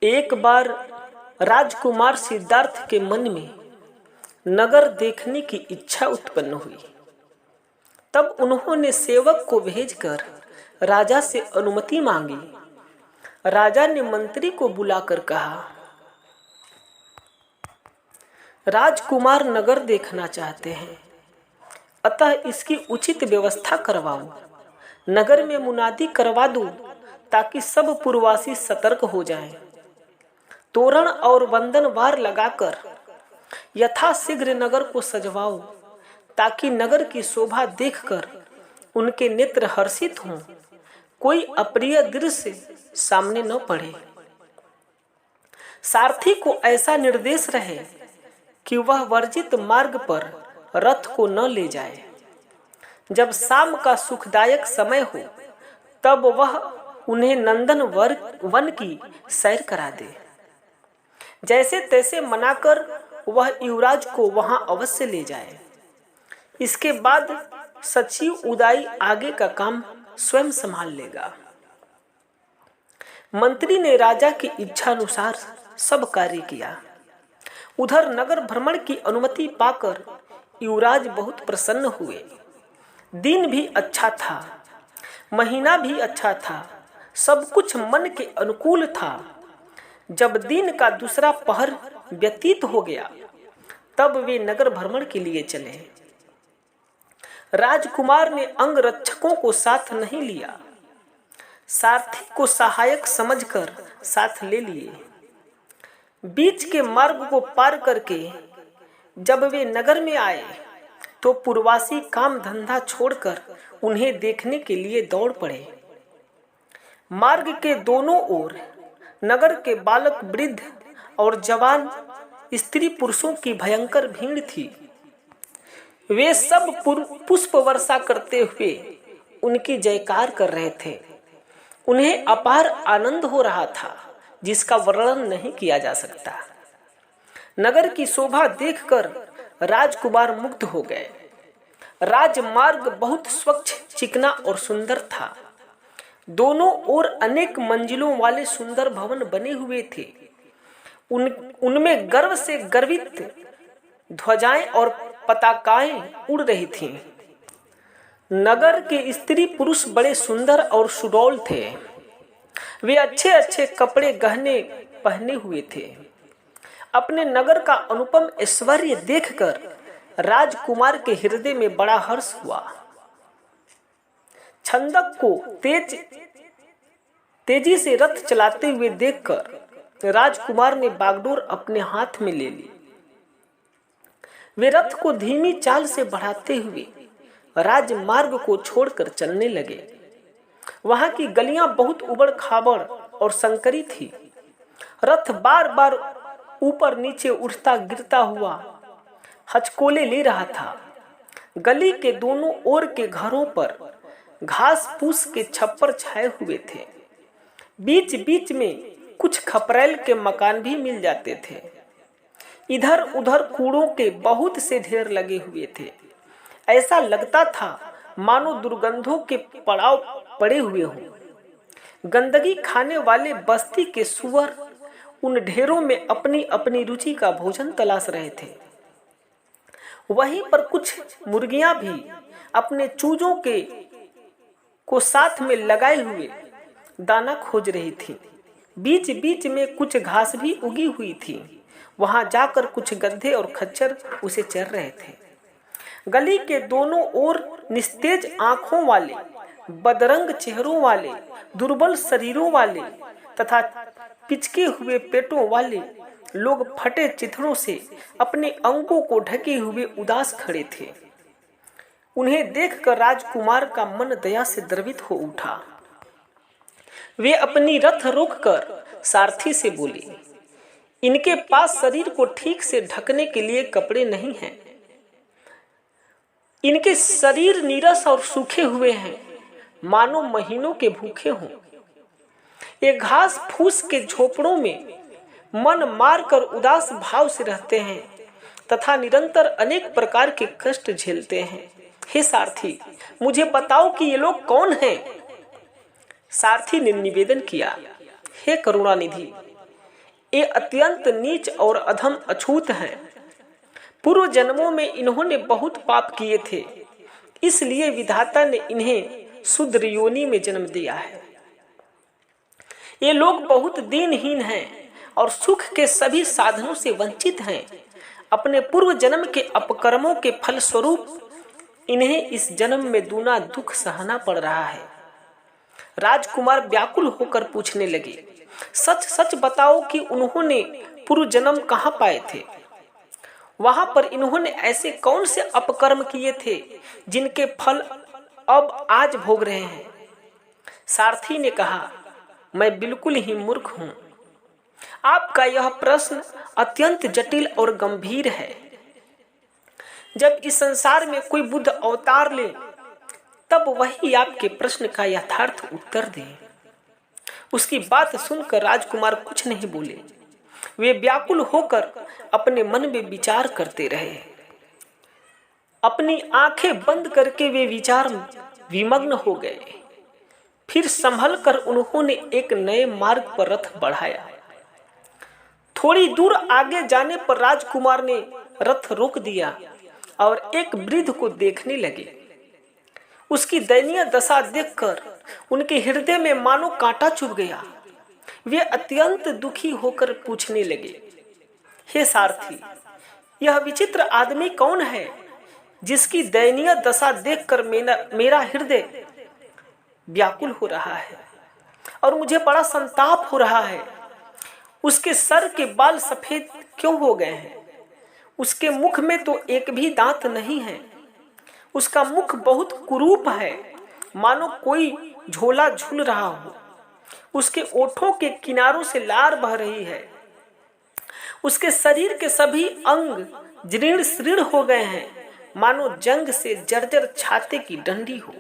एक बार राजकुमार सिद्धार्थ के मन में नगर देखने की इच्छा उत्पन्न हुई। तब उन्होंने सेवक को भेजकर राजा से अनुमति मांगी। राजा ने मंत्री को बुलाकर कहा, राजकुमार नगर देखना चाहते हैं, अतः इसकी उचित व्यवस्था करवाओ। नगर में मुनादी करवा दो ताकि सब पुरवासी सतर्क हो जाएं। तोरण और बंधनवार लगाकर यथाशीघ्र नगर को सजवाओ ताकि नगर की शोभा देखकर उनके नेत्र हर्षित हों, कोई अप्रिय दृश्य सामने न पड़े। सारथी को ऐसा निर्देश रहे कि वह वर्जित मार्ग पर रथ को न ले जाए। जब शाम का सुखदायक समय हो तब वह उन्हें नंदन वन की सैर करा दे। जैसे तैसे मनाकर वह युवराज को वहां अवश्य ले जाए। इसके बाद सचिव उदाई आगे का काम स्वयं संभाल लेगा। मंत्री ने राजा की इच्छा अनुसार सब कार्य किया। उधर नगर भ्रमण की अनुमति पाकर युवराज बहुत प्रसन्न हुए। दिन भी अच्छा था, महीना भी अच्छा था, सब कुछ मन के अनुकूल था। जब दिन का दूसरा पहर व्यतीत हो गया तब वे नगर भ्रमण के लिए चले। राजकुमार ने अंगरक्षकों को साथ नहीं लिया, सारथी को सहायक समझकर साथ ले लिए। बीच के मार्ग को पार करके जब वे नगर में आए तो पुरवासी काम धंधा छोड़कर उन्हें देखने के लिए दौड़ पड़े। मार्ग के दोनों ओर नगर के बालक, वृद्ध और जवान, स्त्री पुरुषों की भयंकर भीड़ थी। वे सब पुष्प वर्षा करते हुए उनकी जयकार कर रहे थे। उन्हें अपार आनंद हो रहा था जिसका वर्णन नहीं किया जा सकता। नगर की शोभा देखकर राजकुमार मुग्ध हो गए। राजमार्ग बहुत स्वच्छ, चिकना और सुंदर था। दोनों ओर अनेक मंजिलों वाले सुंदर भवन बने हुए थे। उनमें गर्व से गर्वित ध्वजाएं और पताकाएं उड़ रही थीं। नगर के स्त्री पुरुष बड़े सुंदर और सुडौल थे। वे अच्छे अच्छे कपड़े, गहने पहने हुए थे। अपने नगर का अनुपम ऐश्वर्य देखकर राजकुमार के हृदय में बड़ा हर्ष हुआ। छंदक को तेजी से रथ चलाते हुए देखकर राजकुमार ने बागडोर अपने हाथ में ले ली। वे रथ को धीमी चाल से बढ़ाते हुए राजमार्ग को छोड़कर चलने लगे। वहां की गलियां बहुत उबड़ खाबड़ और संकरी थी। रथ बार बार ऊपर नीचे उठता गिरता हुआ हचकोले ले रहा था। गली के दोनों ओर के घरों पर घास फूस के छप्पर छाए हुए थे। बीच बीच में कुछ खपरेल के मकान भी मिल जाते थे। इधर उधर कूड़ों के बहुत से ढेर लगे हुए थे। ऐसा लगता था मानो दुर्गंधों के पड़ाव पड़े हुए हों। गंदगी खाने वाले बस्ती के सुअर उन ढेरों में अपनी अपनी रुचि का भोजन तलाश रहे थे। वहीं पर कुछ मुर्गियां भी अपने चूजों को साथ में लगाए हुए दाना खोज रही थी। बीच बीच में कुछ घास भी उगी हुई थी। वहां जाकर कुछ गधे और खच्चर उसे चर रहे थे। गली के दोनों ओर निस्तेज आंखों वाले, बदरंग चेहरों वाले, दुर्बल शरीरों वाले तथा पिचके हुए पेटों वाले लोग फटे चिथड़ों से अपने अंगों को ढके हुए उदास खड़े थे। उन्हें देखकर राजकुमार का मन दया से द्रवित हो उठा। वे अपनी रथ रोककर सारथी से बोले, इनके पास शरीर को ठीक से ढकने के लिए कपड़े नहीं हैं। इनके शरीर नीरस और सूखे हुए हैं, मानो महीनों के भूखे हों। ये घास फूस के झोपड़ों में मन मारकर उदास भाव से रहते हैं तथा निरंतर अनेक प्रकार के कष्ट झेलते हैं। हे सारथी, मुझे बताओ कि ये लोग कौन हैं? सारथी ने निवेदन किया, हे करुणानिधि, ये अत्यंत नीच और अधम अछूत हैं। पूर्व जन्मों में इन्होंने बहुत पाप किए थे, इसलिए विधाता ने इन्हें शूद्र योनि में जन्म दिया है। ये लोग बहुत दीनहीन हैं और सुख के सभी साधनों से वंचित हैं। अपने पूर्व जन्म के अपकर्मों के फलस्वरूप इन्हें इस जन्म में दूना दुख सहना पड़ रहा है। राजकुमार व्याकुल होकर पूछने लगे, सच सच बताओ कि उन्होंने पूर्व जन्म कहाँ पाए थे? वहां पर इन्होंने ऐसे कौन से अपकर्म किए थे जिनके फल अब आज भोग रहे हैं? सारथी ने कहा, मैं बिल्कुल ही मूर्ख हूं। आपका यह प्रश्न अत्यंत जटिल और गंभीर है। जब इस संसार में कोई बुद्ध अवतार ले, तब वही आपके प्रश्न का यथार्थ उत्तर दे। उसकी बात सुनकर राजकुमार कुछ नहीं बोले। वे व्याकुल होकर अपने मन में विचार करते रहे। अपनी आंखें बंद करके वे विचार विमग्न हो गए। फिर संभल कर उन्होंने एक नए मार्ग पर रथ बढ़ाया। थोड़ी दूर आगे जाने पर राजकुमार ने रथ रोक दिया और एक वृद्ध को देखने लगे। उसकी दयनीय दशा देखकर उनके हृदय में मानो कांटा चुभ गया। वे अत्यंत दुखी होकर पूछने लगे, हे सारथी, यह विचित्र आदमी कौन है जिसकी दयनीय दशा देखकर मेरा हृदय व्याकुल हो रहा है और मुझे बड़ा संताप हो रहा है। उसके सर के बाल सफेद क्यों हो गए हैं? उसके मुख में तो एक भी दांत नहीं है। उसका मुख बहुत कुरूप है, मानो कोई झोला झूल रहा हो। उसके ओठों के किनारों से लार बह रही है। उसके शरीर के सभी अंग जीर्ण शीर्ण हो गए हैं, मानो जंग से जर्जर छाते की डंडी हो।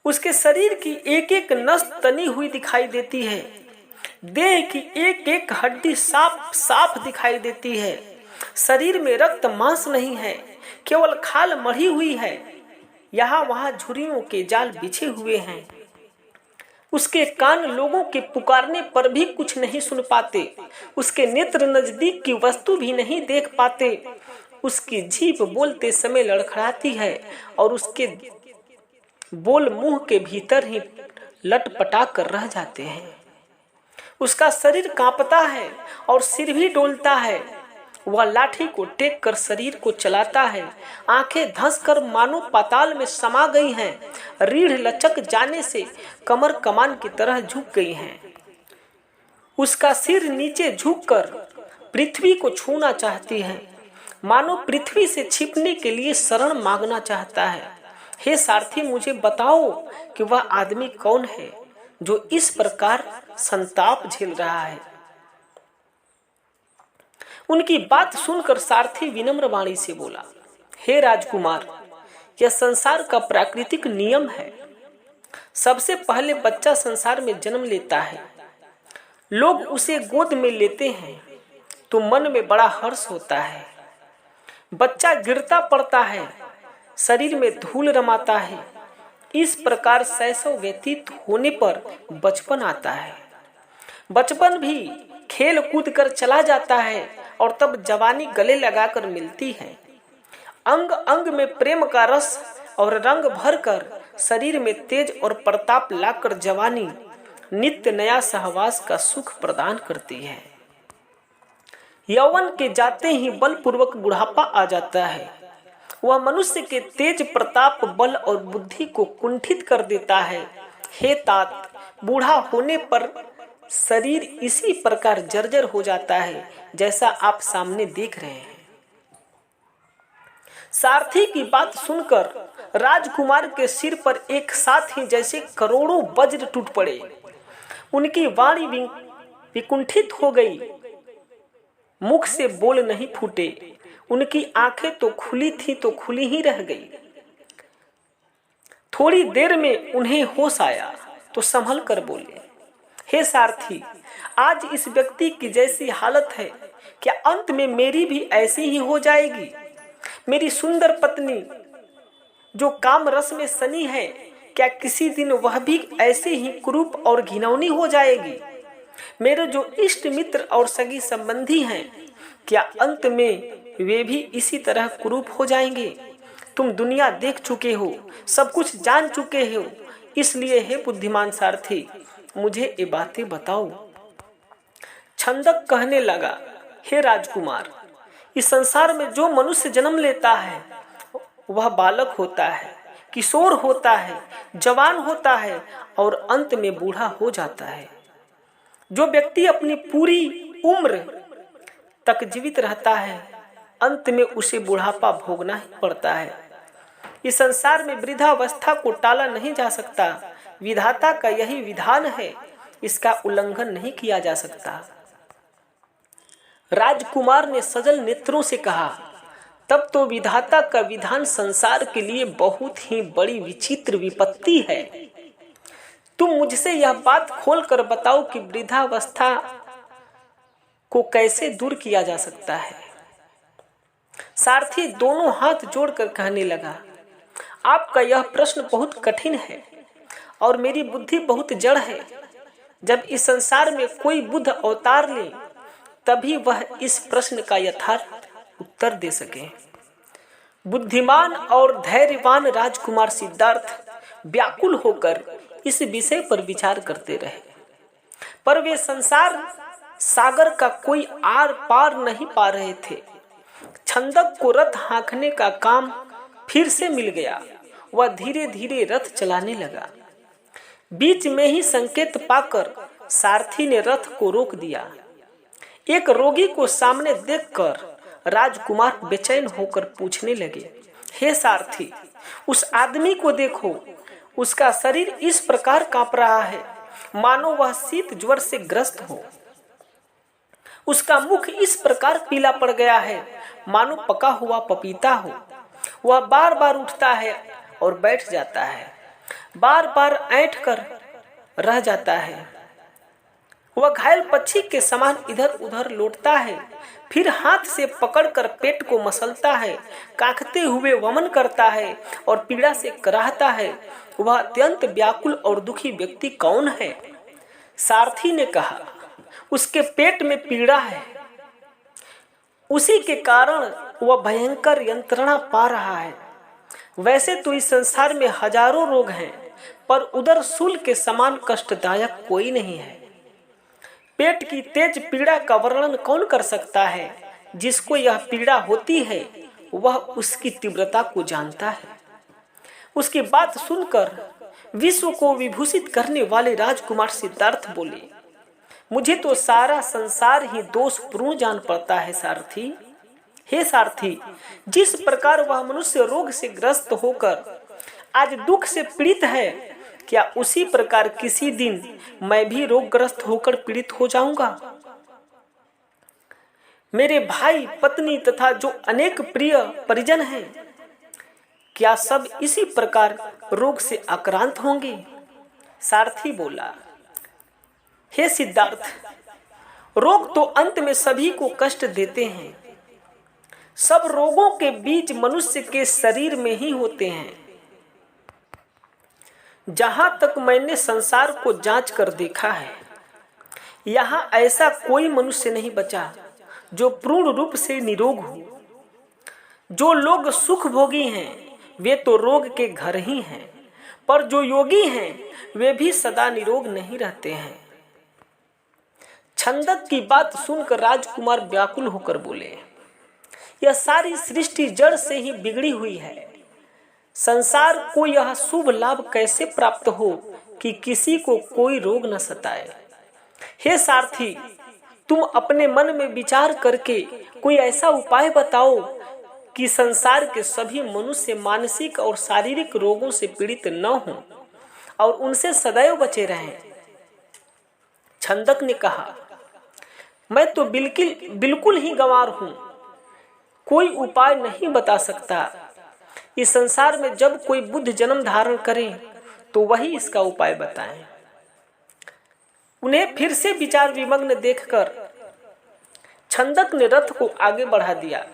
उसके शरीर की एक एक नस तनी हुई दिखाई देती है। देह की एक एक हड्डी साफ साफ दिखाई देती है। शरीर में रक्त मांस नहीं है, केवल खाल मढ़ी हुई है। यहाँ वहाँ झुर्रियों के जाल बिछे हुए हैं। उसके कान लोगों के पुकारने पर भी कुछ नहीं सुन पाते। उसके नेत्र नजदीक की वस्तु भी नहीं देख पाते। उसकी जीभ बोलते समय लड़खड़ाती है और उसके बोल मुंह के भीतर ही लटपटा कर रह जाते हैं। उसका शरीर कांपता है और सिर भी डोलता है। वह लाठी को टेक कर शरीर को चलाता है। आंखें धंस कर मानो पाताल में समा गई हैं। रीढ़ लचक जाने से कमर कमान की तरह झुक गई हैं। उसका सिर नीचे झुककर पृथ्वी को छूना चाहती है, मानो पृथ्वी से छिपने के लिए शरण मांगना चाहता है। हे सारथी, मुझे बताओ कि वह आदमी कौन है जो इस प्रकार संताप झेल रहा है। उनकी बात सुनकर सारथी विनम्र वाणी से बोला, हे राजकुमार, यह संसार का प्राकृतिक नियम है। सबसे पहले बच्चा संसार में जन्म लेता है। लोग उसे गोद में लेते हैं तो मन में बड़ा हर्ष होता है। बच्चा गिरता पड़ता है, शरीर में धूल रमाता है। इस प्रकार शैशव व्यतीत होने पर बचपन आता है। बचपन भी खेल कूद कर चला जाता है और तब जवानी गले लगाकर मिलती है। अंग अंग में प्रेम का रस और रंग भरकर शरीर में तेज और प्रताप लाकर जवानी नित्य नया सहवास का सुख प्रदान करती है। यौवन के जाते ही बलपूर्वक बुढ़ापा आ जाता है। वह मनुष्य के तेज प्रताप, बल और बुद्धि को कुंठित कर देता है। हे तात, बूढ़ा होने पर शरीर इसी प्रकार जर्जर हो जाता है जैसा आप सामने देख रहे हैं। सारथी की बात सुनकर राजकुमार के सिर पर एक साथ ही जैसे करोड़ों वज्र टूट पड़े। उनकी वाणी विकुंठित हो गई, मुख से बोल नहीं फूटे। उनकी आंखें तो खुली थी तो खुली ही रह गई। थोड़ी देर में उन्हें होश आया तो संभल कर बोले, हे सारथी, आज इस व्यक्ति की जैसी हालत है, क्या अंत में मेरी भी ऐसी ही हो जाएगी? मेरी सुंदर पत्नी जो काम रस में सनी है, क्या किसी दिन वह भी ऐसे ही कुरूप और घिनौनी हो जाएगी? मेरे जो इष्ट मित्र और सगी संबंधी हैं, क्या अंत में वे भी इसी तरह कुरूप हो जाएंगे? तुम दुनिया देख चुके हो, सब कुछ जान चुके हो, इसलिए हे बुद्धिमान सारथी, मुझे ये बातें बताओ। छंदक कहने लगा, हे राजकुमार, इस संसार में जो मनुष्य जन्म लेता है वह बालक होता है, किशोर होता है, जवान होता है और अंत में बूढ़ा हो जाता है। जो व्यक्ति अपनी पूरी उम्र तक जीवित रहता है, अंत में उसे बुढ़ापा भोगना ही पड़ता है। इस संसार में वृद्धावस्था को टाला नहीं जा सकता। विधाता का यही विधान है, इसका उल्लंघन नहीं किया जा सकता। राजकुमार ने सजल नेत्रों से कहा, तब तो विधाता का विधान संसार के लिए बहुत ही बड़ी विचित्र विपत्ति है। तुम मुझसे यह बात खोलकर बताओ कि वृद्धावस्था को कैसे दूर किया जा सकता है। सारथी दोनों हाथ जोड़कर कहने लगा, आपका यह प्रश्न बहुत कठिन है और मेरी बुद्धि बहुत जड़ है। जब इस संसार में कोई बुद्ध अवतार ले, तभी वह इस प्रश्न का यथार्थ उत्तर दे सके। बुद्धिमान और धैर्यवान राजकुमार सिद्धार्थ व्याकुल होकर इस विषय पर विचार करते रहे, पर वे संसार सागर का कोई आर पार नहीं पा रहे थे। छंदक को रथ हाँकने का काम फिर से मिल गया। वह धीरे धीरे रथ चलाने लगा। बीच में ही संकेत पाकर सारथी ने रथ को रोक दिया। एक रोगी को सामने देखकर राजकुमार बेचैन होकर पूछने लगे, हे सारथी, उस आदमी को देखो, उसका शरीर इस प्रकार कांप रहा है मानो वह शीत ज्वर से ग्रस्त हो। उसका मुख इस प्रकार पीला पड़ गया है मानो पका हुआ पपीता हो। वह बार बार उठता है और बैठ जाता है, बार बार ऐंठ कर रह जाता है। वह घायल पक्षी के समान इधर उधर लौटता है, फिर हाथ से पकड़कर पेट को मसलता है, कांखते हुए वमन करता है और पीड़ा से कराहता है। वह अत्यंत व्याकुल और दुखी व्यक्ति कौन है? सारथी ने कहा, उसके पेट में पीड़ा है, उसी के कारण वह भयंकर यंत्रणा पा रहा है। वैसे तो इस संसार में हजारों रोग हैं, पर उदर शूल के समान कष्टदायक कोई नहीं है। पेट की तेज पीड़ा का वर्णन कौन कर सकता है? जिसको यह पीड़ा होती है वह उसकी तीव्रता को जानता है। उसकी बात सुनकर विश्व को विभूषित करने वाले राजकुमार सिद्धार्थ बोले, मुझे तो सारा संसार ही दोषपूर्ण जान पड़ता है सारथी। हे सारथी, जिस प्रकार वह मनुष्य रोग से ग्रस्त होकर आज दुख से पीड़ित है, क्या उसी प्रकार किसी दिन मैं भी रोगग्रस्त होकर पीड़ित हो जाऊंगा? मेरे भाई, पत्नी तथा जो अनेक प्रिय परिजन हैं, क्या सब इसी प्रकार रोग से आक्रांत होंगे? सारथी बोला, हे सिद्धार्थ, रोग तो अंत में सभी को कष्ट देते हैं। सब रोगों के बीज मनुष्य के शरीर में ही होते हैं। जहां तक मैंने संसार को जांच कर देखा है, यहां ऐसा कोई मनुष्य नहीं बचा जो पूर्ण रूप से निरोग हो। जो लोग सुख भोगी हैं वे तो रोग के घर ही हैं, पर जो योगी हैं वे भी सदा निरोग नहीं रहते हैं। छंदक की बात सुनकर राजकुमार व्याकुल होकर बोले, यह सारी सृष्टि जड़ से ही बिगड़ी हुई है। संसार को यह शुभ लाभ कैसे प्राप्त हो कि किसी को कोई रोग न सताए? हे सारथी, तुम अपने मन में विचार करके कोई ऐसा उपाय बताओ कि संसार के सभी मनुष्य मानसिक और शारीरिक रोगों से पीड़ित न हों और उनसे सदैव बचे रहें। छंदक ने कहा, मैं तो बिल्कुल ही गंवार हूं, कोई उपाय नहीं बता सकता। इस संसार में जब कोई बुद्ध जन्म धारण करे तो वही इसका उपाय बताएं। उन्हें फिर से विचार विमग्न देखकर छंदक ने रथ को आगे बढ़ा दिया,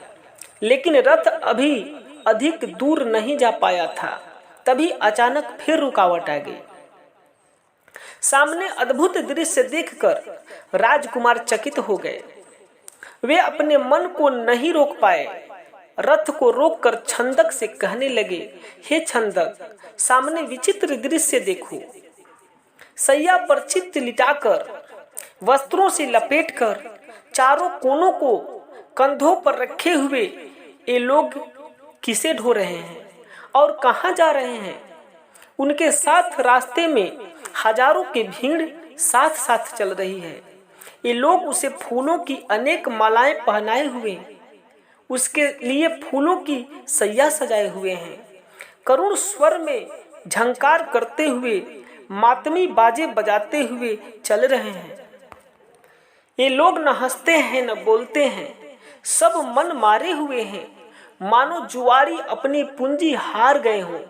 लेकिन रथ अभी अधिक दूर नहीं जा पाया था। तभी अचानक फिर रुकावट आ गई। सामने अद्भुत दृश्य देखकर राजकुमार चकित हो गए। वे अपने मन को नहीं रोक पाए। रथ को रोककर छंदक से कहने लगे, हे छंदक, सामने विचित्र दृश्य देखो। सैया पर चित्त लिटाकर, वस्त्रों से लपेटकर, चारों कोनों को कंधों पर रखे हुए ये लोग किसे ढो रहे हैं और कहाँ जा रहे हैं? उनके साथ रास्ते में हजारों की भीड़ साथ साथ चल रही है। ये लोग उसे फूलों की अनेक मालाएं पहनाए हुए, उसके लिए फूलों की सैया सजाए हुए हैं। करुण स्वर में झंकार करते हुए, मातमी बाजे बजाते हुए चल रहे हैं। ये लोग न हंसते हैं न बोलते हैं, सब मन मारे हुए हैं, मानो जुआरी अपनी पूंजी हार गए हों।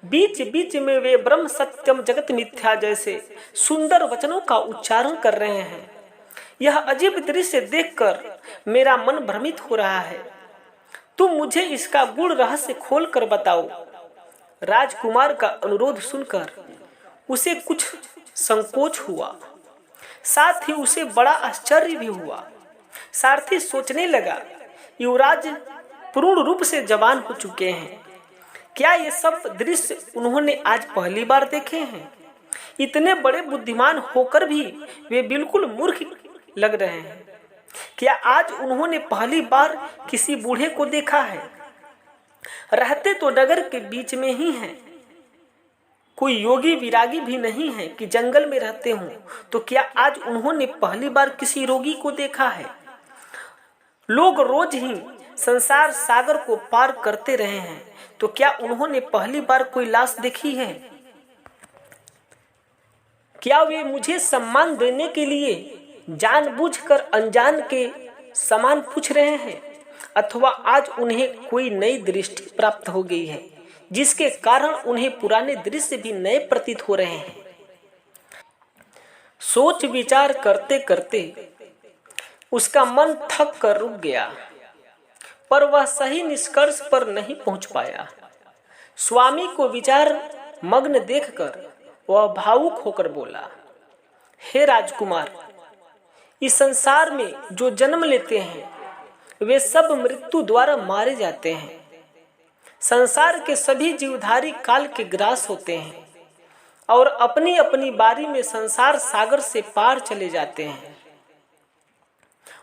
बीच बीच में वे ब्रह्म सत्यम जगत मिथ्या जैसे सुंदर वचनों का उच्चारण कर रहे हैं। यह अजीब दृश्य देखकर मेरा मन भ्रमित हो रहा है। तुम मुझे इसका गूढ़ रहस्य खोल कर बताओ। राजकुमार का अनुरोध सुनकर उसे कुछ संकोच हुआ, साथ ही उसे बड़ा आश्चर्य भी हुआ। सारथी सोचने लगा, युवराज पूर्ण रूप से जवान हो चुके हैं। क्या ये सब दृश्य उन्होंने आज पहली बार देखे हैं? इतने बड़े बुद्धिमान होकर भी वे बिल्कुल मूर्ख लग रहे हैं। क्या आज उन्होंने पहली बार किसी बूढ़े को देखा है? रहते तो नगर के बीच में ही हैं। कोई योगी विरागी भी नहीं है कि जंगल में रहते हों। तो क्या आज उन्होंने पहली बार किसी रोगी को देखा है? लोग रोज ही संसार सागर को पार करते रहे हैं, तो क्या उन्होंने पहली बार कोई लाश देखी है? क्या वे मुझे सम्मान देने के लिए जानबूझकर अनजान के समान पूछ रहे हैं, अथवा आज उन्हें कोई नई दृष्टि प्राप्त हो गई है जिसके कारण उन्हें पुराने दृश्य भी नए प्रतीत हो रहे हैं? सोच विचार करते करते उसका मन थक कर रुक गया, पर वह सही निष्कर्ष पर नहीं पहुंच पाया। स्वामी को विचार मग्न देखकर वह भावुक होकर बोला, हे राजकुमार, इस संसार में जो जन्म लेते हैं वे सब मृत्यु द्वारा मारे जाते हैं। संसार के सभी जीवधारी काल के ग्रास होते हैं और अपनी अपनी बारी में संसार सागर से पार चले जाते हैं।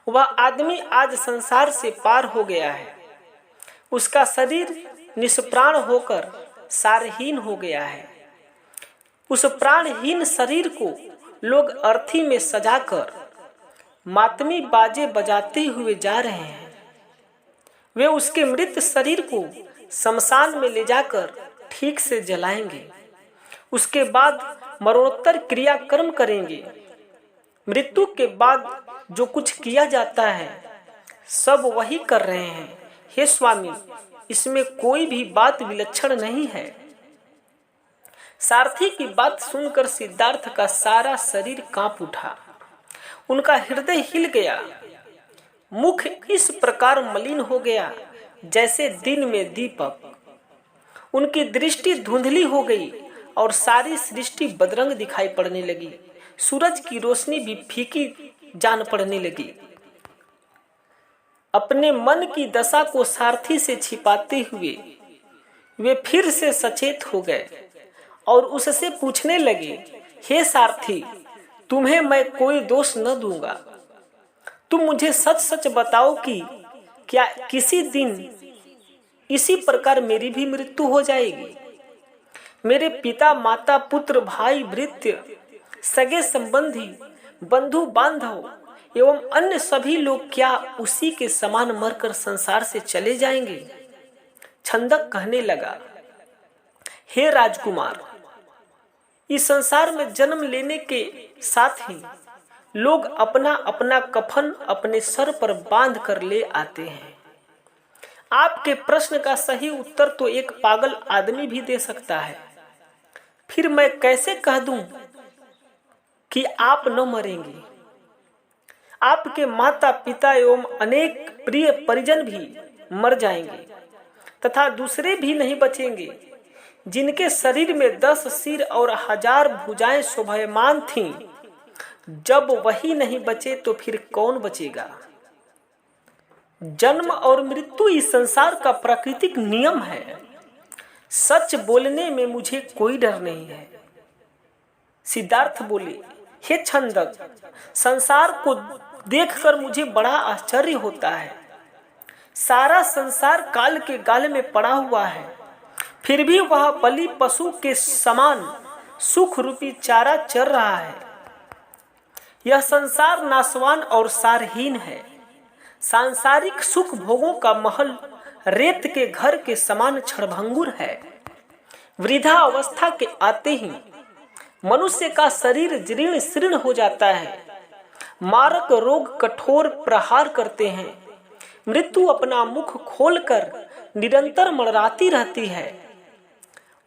वह आदमी आज संसार से पार हो गया है। उसका शरीर निष्प्राण होकर सारहीन हो गया है। उस प्राणहीन शरीर को लोग अर्थी में सजाकर मातमी बाजे बजाते हुए जा रहे हैं। वे उसके मृत शरीर को शमशान में ले जाकर ठीक से जलाएंगे। उसके बाद मरणोत्तर क्रियाकर्म करेंगे। मृत्यु के बाद जो कुछ किया जाता है सब वही कर रहे हैं। हे स्वामी, इसमें कोई भी बात विलक्षण नहीं है। सारथी की बात सुनकर सिद्धार्थ का सारा शरीर कांप उठा। उनका हृदय हिल गया। मुख इस प्रकार मलिन हो गया जैसे दिन में दीपक। उनकी दृष्टि धुंधली हो गई और सारी सृष्टि बदरंग दिखाई पड़ने लगी। सूरज की रोशनी भी फीकी जान पड़ने लगी। अपने मन की दशा को सारथी से छिपाते हुए वे फिर से सचेत हो गए और उससे पूछने लगे, हे सारथी, तुम्हें मैं कोई दोष न दूंगा। तुम मुझे सच सच बताओ कि क्या किसी दिन इसी प्रकार मेरी भी मृत्यु हो जाएगी? मेरे पिता, माता, पुत्र, भाई, भृत्य, सगे संबंधी, बंधु बांधव एवं अन्य सभी लोग क्या उसी के समान मरकर संसार से चले जाएंगे? छंदक कहने लगा, हे राजकुमार, इस संसार में जन्म लेने के साथ ही लोग अपना अपना कफन अपने सर पर बांध कर ले आते हैं। आपके प्रश्न का सही उत्तर तो एक पागल आदमी भी दे सकता है। फिर मैं कैसे कह दूं कि आप न मरेंगे? आपके माता पिता एवं अनेक प्रिय परिजन भी मर जाएंगे तथा दूसरे भी नहीं बचेंगे जिनके शरीर में 10 सिर और 1000 भुजाएं शोभायमान थीं। जब वही नहीं बचे तो फिर कौन बचेगा। जन्म और मृत्यु इस संसार का प्राकृतिक नियम है। सच बोलने में मुझे कोई डर नहीं है। सिद्धार्थ बोले, हे छंदक, संसार को देखकर मुझे बड़ा आश्चर्य होता है। सारा संसार काल के गाल में पड़ा हुआ है, फिर भी वह बलि पशु के समान सुख रूपी चारा चर रहा है। यह संसार नाशवान और सारहीन है। सांसारिक सुख भोगों का महल रेत के घर के समान क्षणभंगुर है। वृद्धा अवस्था के आते ही मनुष्य का शरीर जीर्ण शीर्ण हो जाता है। मारक रोग कठोर प्रहार करते हैं। मृत्यु अपना मुख खोलकर निरंतर मड़राती रहती है।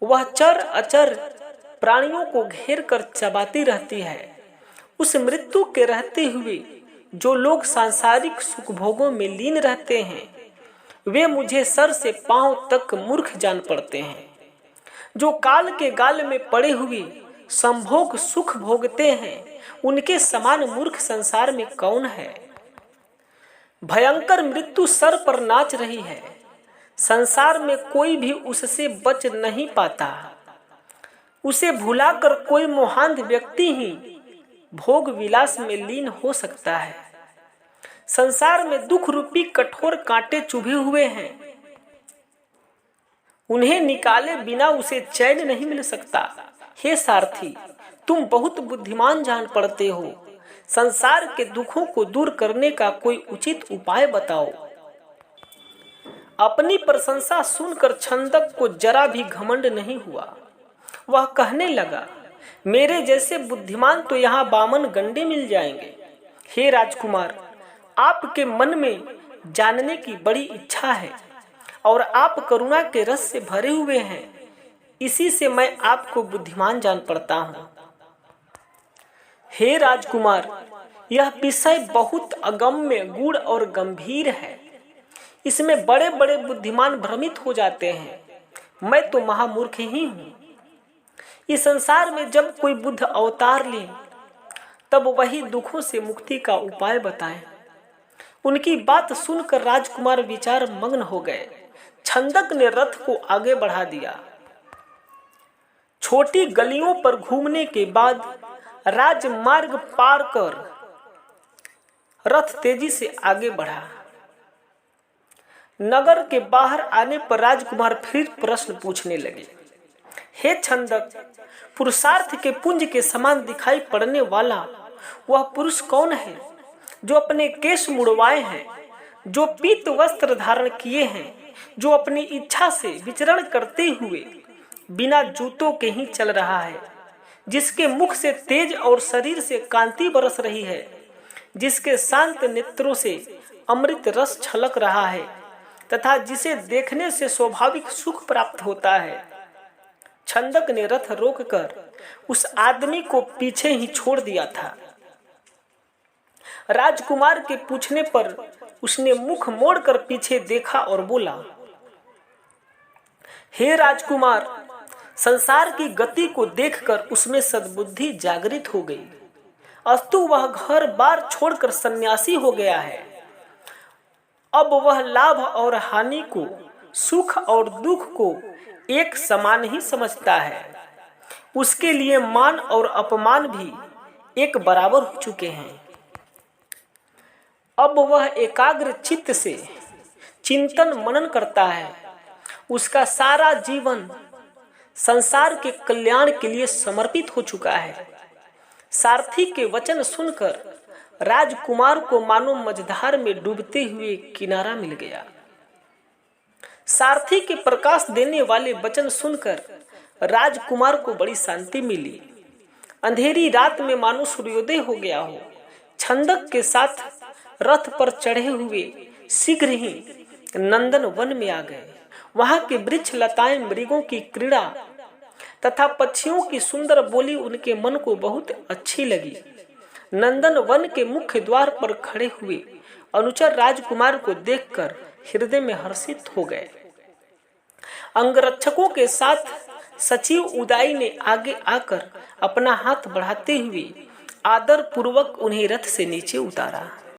वह चर अचर प्राणियों को घेर कर चबाती रहती है। उस मृत्यु के रहते हुए जो लोग सांसारिक सुख भोगों में लीन रहते हैं, वे मुझे सर से पांव तक मूर्ख जान पड़ते हैं। जो काल के गाल में पड़े हुए संभोग सुख भोगते हैं, उनके समान मूर्ख संसार में कौन है। भयंकर मृत्यु सर पर नाच रही है। संसार में कोई भी उससे बच नहीं पाता। उसे भुलाकर कोई मोहांध व्यक्ति ही भोग विलास में लीन हो सकता है। संसार में दुख रूपी कठोर कांटे चुभे हुए हैं। उन्हें निकाले बिना उसे चैन नहीं मिल सकता। हे सारथी, तुम बहुत बुद्धिमान जान पड़ते हो। संसार के दुखों को दूर करने का कोई उचित उपाय बताओ। अपनी प्रशंसा सुनकर छंदक को जरा भी घमंड नहीं हुआ। वह कहने लगा, मेरे जैसे बुद्धिमान तो यहाँ बामन गंडे मिल जाएंगे। हे राजकुमार, आपके मन में जानने की बड़ी इच्छा है और आप करुणा के रस से भरे हुए हैं। इसी से मैं आपको बुद्धिमान जान पड़ता हूँ। हे राजकुमार, यह विषय बहुत अगम्य, गूढ़ और गंभीर है। इसमें बड़े बड़े बुद्धिमान भ्रमित हो जाते हैं। मैं तो महामूर्ख ही हूँ। इस संसार में जब कोई बुद्ध अवतार ले, तब वही दुखों से मुक्ति का उपाय बताए। उनकी बात सुनकर राजकुमार विचार मग्न हो गए। छंदक ने रथ को आगे बढ़ा दिया। छोटी गलियों पर घूमने के बाद राजमार्ग पार कर रथ तेजी से आगे बढ़ा। नगर के बाहर आने पर राजकुमार फिर प्रश्न पूछने लगे। हे छंदक, पुरुषार्थ के पुंज के समान दिखाई पड़ने वाला वह पुरुष कौन है जो अपने केश मुड़वाए हैं, जो पीत वस्त्र धारण किए हैं, जो अपनी इच्छा से विचरण करते हुए बिना जूतों के ही चल रहा है, जिसके मुख से तेज और शरीर से कांति बरस रही है, जिसके शांत नेत्रों से अमृत रस छलक रहा है तथा जिसे देखने से स्वाभाविक सुख प्राप्त होता है। छंदक ने रथ रोककर उस आदमी को पीछे ही छोड़ दिया था। राजकुमार के पूछने पर उसने मुख मोड़कर पीछे देखा और बोला, हे राजकुमार, संसार की गति को देखकर उसमें सद्बुद्धि जागृत हो गई। अस्तु वह घर बार छोड़कर सन्यासी हो गया है। अब वह लाभ और हानि को, सुख और दुख को एक समान ही समझता है। उसके लिए मान और अपमान भी एक बराबर हो चुके हैं। अब वह एकाग्र चित्त से चिंतन मनन करता है। उसका सारा जीवन संसार के कल्याण के लिए समर्पित हो चुका है। सारथी के वचन सुनकर राजकुमार को मानो मझधार में डूबते हुए किनारा मिल गया। सारथी के प्रकाश देने वाले वचन सुनकर राजकुमार को बड़ी शांति मिली। अंधेरी रात में मानो सूर्योदय हो गया हो। छंदक के साथ रथ पर चढ़े हुए शीघ्र ही नंदन वन में आ गए। वहां के वृक्ष लताएं, मृगों की क्रीड़ा तथा पक्षियों की सुंदर बोली उनके मन को बहुत अच्छी लगी। नंदन वन के मुख्य द्वार पर खड़े हुए अनुचर राजकुमार को देखकर हृदय में हर्षित हो गए। अंगरक्षकों के साथ सचिव उदाई ने आगे आकर अपना हाथ बढ़ाते हुए आदर पूर्वक उन्हें रथ से नीचे उतारा।